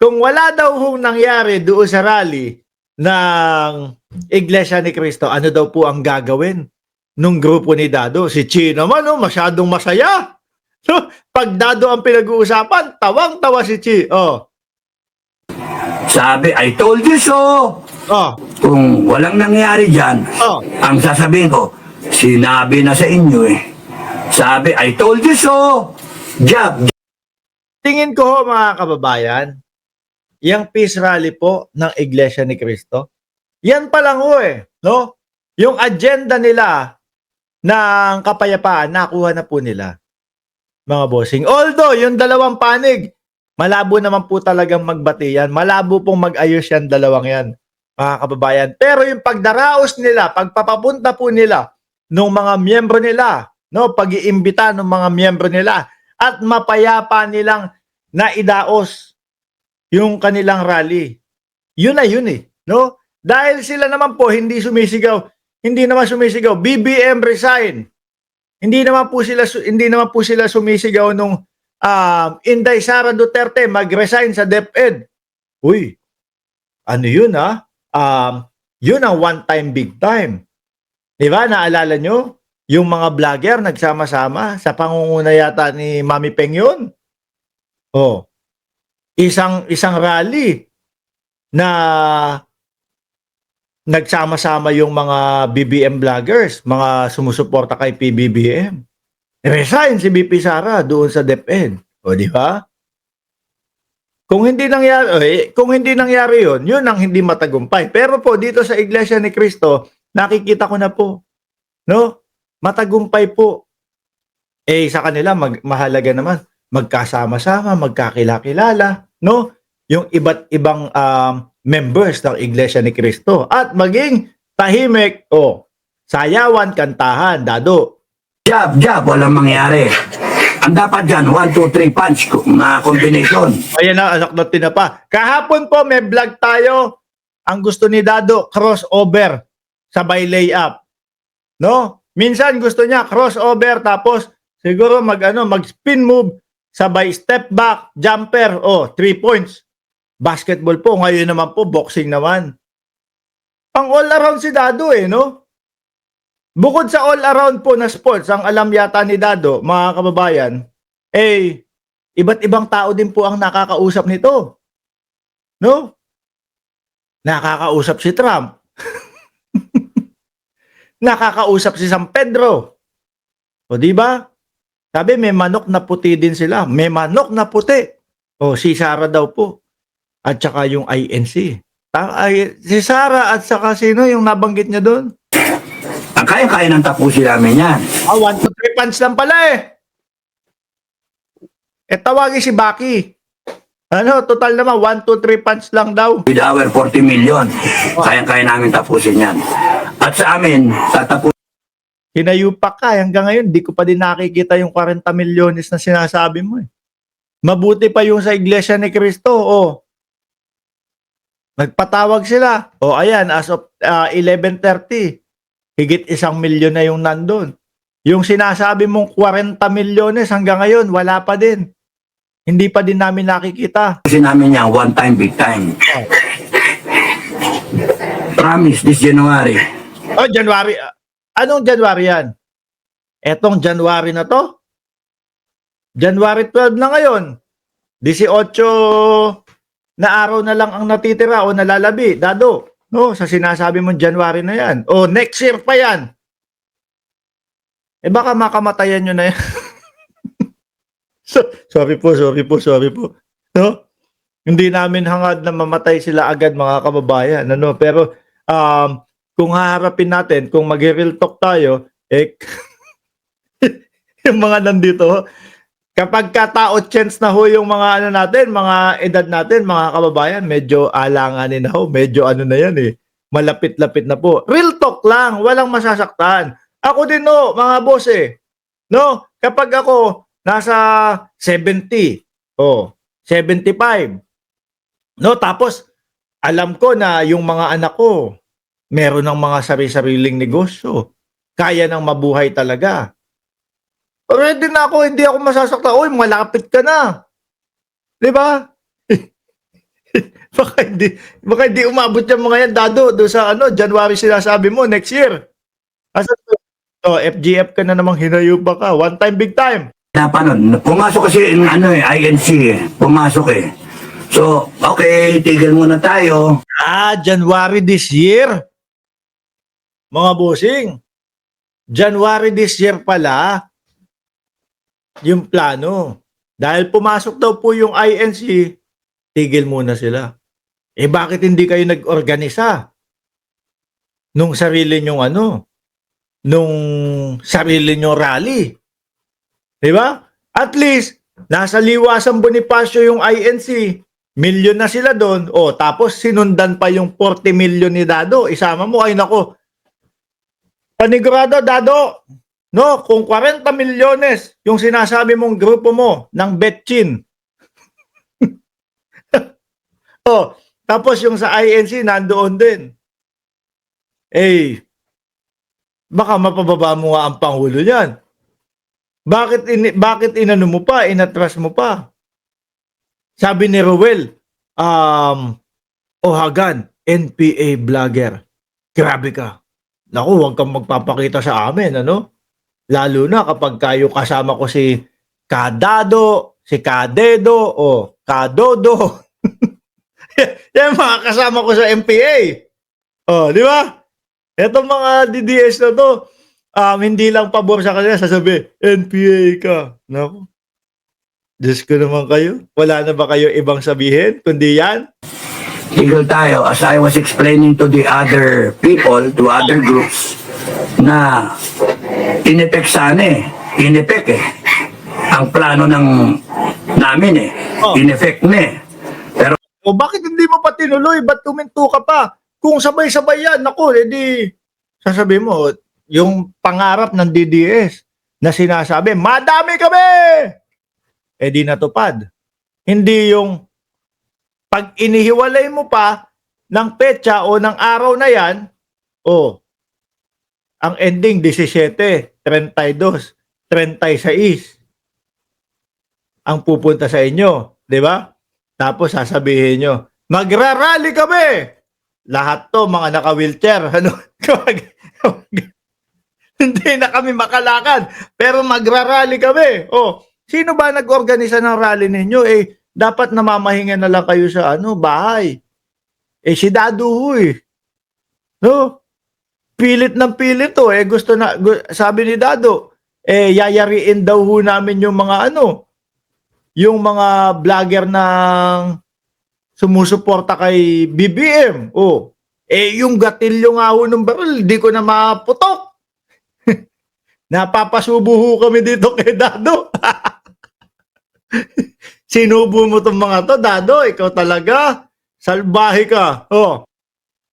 kung wala daw hong nangyari doon sa rally ng Iglesia ni Cristo, ano daw po ang gagawin nung grupo ni Dado? Si Chi naman, no, masyadong masaya. So, pag Dado ang pinag-uusapan, tawang-tawa si Chi. Oh. Sabi, I told you so. Oh. Kung walang nangyari dyan, Oh. ang sasabihin ko, sinabi na sa inyo eh. Sabi, I told you so. Jab. Tingin ko ho, mga kababayan, yung peace rally po ng Iglesia ni Cristo, yan pa lang ho eh, no? Yung agenda nila ng kapayapaan, nakuha na po nila, mga bossing. Although, yung dalawang panig, malabo naman po talagang magbati yan. Malabo pong mag-ayos yan, dalawang yan, mga kababayan. Pero yung pagdaraos nila, pagpapapunta po nila ng mga miyembro nila, no, pag-iimbita ng mga miyembro nila, at mapayapa nilang naidaos yung kanilang rally. Yun na yun eh, no? Dahil sila naman po hindi naman sumisigaw, BBM resign. Hindi naman po sila sumisigaw nung Inday Sara Duterte mag-resign sa DepEd. Uy, ano yun ha? Yun ang one time, big time. Diba? Naalala nyo? Yung mga vlogger nagsama-sama sa pangunguna yata ni Mami Peng yun. Oh, isang rally na nagsama-sama yung mga BBM vloggers, mga sumusuporta kay PBBM. Resign si BP Sara doon sa DepEd. O di ba? Kung hindi nangyari yun ang hindi matagumpay. Pero po dito sa Iglesia ni Cristo, nakikita ko na po, no? Matagumpay po. Sa kanila mahalaga naman magkasama-sama, magkakilala, no? Yung iba't ibang members ng Iglesia ni Cristo at maging tahimik sayawan, kantahan, Dado. Jab, walang mangyari. Ang dapat dyan, 1, 2, 3 punch na combination. Ayan na, anak na tinapa. Kahapon po may vlog tayo. Ang gusto ni Dado, crossover sabay layup. No? Minsan gusto niya crossover tapos siguro mag-spin move sabay step back, jumper, 3 points. Basketball po, ngayon naman po boxing naman. Pang all around si Dado no? Bukod sa all around po na sports, ang alam yata ni Dado, mga kababayan, iba't ibang tao din po ang nakakausap nito. No? Nakakausap si Trump. Nakakausap si San Pedro. O di ba? Sabi may manok na puti din sila. May manok na puti. Si Sara daw po. At saka yung INC. Si Sara at saka sino yung nabanggit niya doon? Ang kaya-kaya ng tapusin namin yan. 1, 2, 3 punch lang pala tawagin si Baki. Total naman 1, 2, 3 punch lang daw. With our 40 million, kaya-kaya namin tapusin yan. At sa amin, tatapusin. Hinayupak ka. Hanggang ngayon, di ko pa din nakikita yung 40 milyones na sinasabi mo Mabuti pa yung sa Iglesia ni Cristo. Nagpatawag sila. Ayan, as of 11:30, higit 1 milyon na yung nandun. Yung sinasabi mong 40 milyones hanggang ngayon, wala pa din. Hindi pa din namin nakikita. Tapusin namin yan, one time, big time. Promise, this January. January. Anong January yan? Etong January na to? January 12 na ngayon. 18 na araw na lang ang natitira o nalalabi, Dado. No, sa sinasabi mong January na yan. Next year pa yan. Baka makamatayan nyo na yan. Sorry po. No? Hindi namin hangad na mamatay sila agad, mga kababayan. Pero kung haharapin natin, kung mag-real talk tayo, yung mga nandito, kapag katao chance na yung mga natin, mga edad natin, mga kababayan, medyo alanganin na medyo na yan malapit-lapit na po. Real talk lang, walang masasaktan. Ako din mga boss no? Kapag ako nasa 70, 75, no? Tapos, alam ko na yung mga anak ko, meron ng mga sari-sariling negosyo. Kaya nang mabuhay talaga. Ready na ako, hindi ako masasaktan. Malapit ka na. Di ba? baka hindi umabot yung mga yan, Dado, doon sa January sinasabi mo, next year. Asa FGF ka na namang hinayupa ka. One time, big time. Paano? Pumasok kasi yung INC pumasok eh. So, okay, tigil muna tayo. January this year. Mga bossing. January this year pala yung plano. Dahil pumasok daw po yung INC, tigil muna sila. Bakit hindi kayo nag-organisa nung sarili nyong nung sarili nyong rally? Diba? At least, nasa Liwasan Bonifacio yung INC, milyon na sila doon, tapos sinundan pa yung 40 million ni Dado, isama mo, ay nako, panigurado, Dado, no, kung 40 milyones yung sinasabi mong grupo mo ng Betchin, tapos yung sa INC nandoon din, baka mapababa mo nga ang Pangulo niyan. Bakit inano mo pa, inatras mo pa? Sabi ni Ruel, Hagan, NPA vlogger. Grabe ka. Naku, huwag kang magpapakita sa amin, Lalo na kapag kayo kasama ko si Kadado, si Kadedo, o Kadodo. Yan mga kasama ko sa NPA. Di ba? Etong mga DDS na to, hindi lang pabor sa kanila, sasabi, NPA ka. Naku. Diyos ko naman kayo. Wala na ba kayo ibang sabihin, kundi yan? Tigil tayo, as I was explaining to the other people, to other groups, na in-effect sana in-effect ang plano namin in-effect na Pero, bakit hindi mo pa tinuloy? Ba't tuminto ka pa? Kung sabay-sabay yan, naku, edi, sasabihin mo, yung pangarap ng DDS na sinasabi, madami kami! Di natupad. Hindi yung pag inihiwalay mo pa ng petsa o ng araw na yan, ang ending 17, 32, 36 ang pupunta sa inyo, di ba? Tapos sasabihin nyo, magrarally kami! Lahat to mga naka-wheelchair. Hindi na kami makalakad, pero magrarally kami. Sino ba nag-organisa ng rally ninyo? Dapat namamahinga na lang kayo sa bahay. Si Dado no? Pilit ng pilit to. Sabi ni Dado, yayariin daw namin yung mga yung mga vlogger ng sumusuporta kay BBM. Yung gatilyo nga ng baril, di ko na maputok. Napapasubo kami dito kay Dado. Sinubo mo tong mga to, Dado. Ikaw talaga. Salbahe ka.